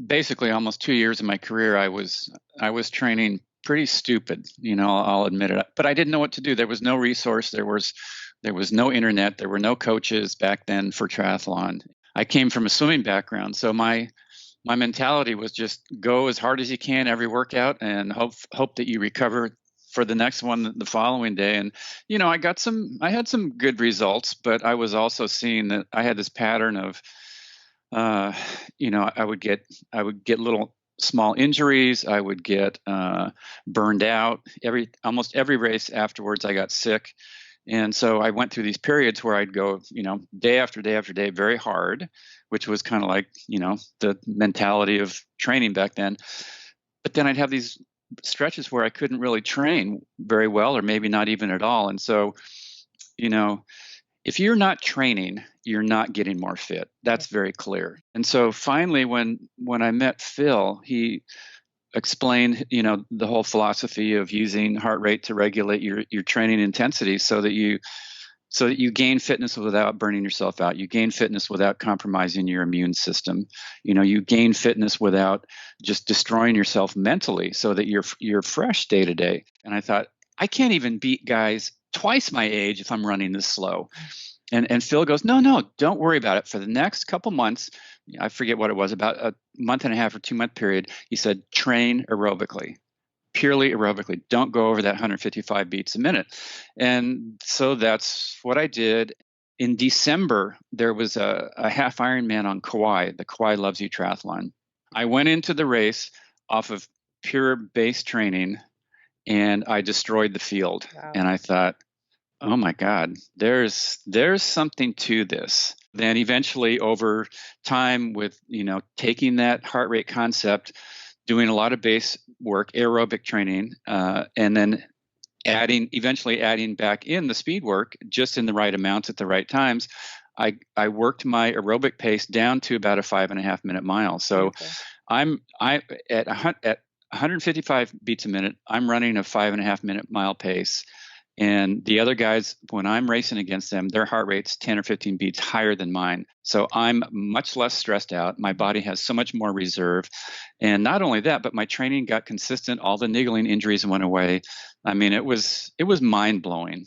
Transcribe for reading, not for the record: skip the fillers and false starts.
basically almost 2 years of my career, I was training pretty stupid, I'll admit it. But I didn't know what to do. There was no resource. There was no internet. There were no coaches back then for triathlon. I came from a swimming background, so my mentality was just go as hard as you can every workout and hope that you recover for the next one the following day. And I had some good results, but I was also seeing that I had this pattern of I would get little small injuries. I would get burned out. Almost every race afterwards, I got sick. And so I went through these periods where I'd go, day after day after day, very hard, which was kind of like, the mentality of training back then. But then I'd have these stretches where I couldn't really train very well, or maybe not even at all. And so, you know, if you're not training, you're not getting more fit. That's very clear. And so finally, when I met Phil, he explained, the whole philosophy of using heart rate to regulate your training intensity so that you gain fitness without burning yourself out. You gain fitness without compromising your immune system. You gain fitness without just destroying yourself mentally so that you're fresh day to day. And I thought, I can't even beat guys twice my age if I'm running this slow. And Phil goes, no, don't worry about it. For the next couple months, I forget what it was, about a month and a half or 2-month period, he said, train aerobically, purely aerobically. Don't go over that 155 beats a minute. And so that's what I did. In December, there was a half Ironman on Kauai, the Kauai Loves You Triathlon. I went into the race off of pure base training, and I destroyed the field. Wow. And I thought, oh my God, there's something to this. Then eventually over time with, taking that heart rate concept, doing a lot of base work, aerobic training, and then eventually adding back in the speed work just in the right amounts at the right times, I worked my aerobic pace down to about a 5.5 minute mile. So I'm at 155 beats a minute, I'm running a 5.5 minute mile pace. And the other guys, when I'm racing against them, their heart rate's 10 or 15 beats higher than mine. So I'm much less stressed out. My body has so much more reserve. And not only that, but my training got consistent. All the niggling injuries went away. I mean, it was mind blowing.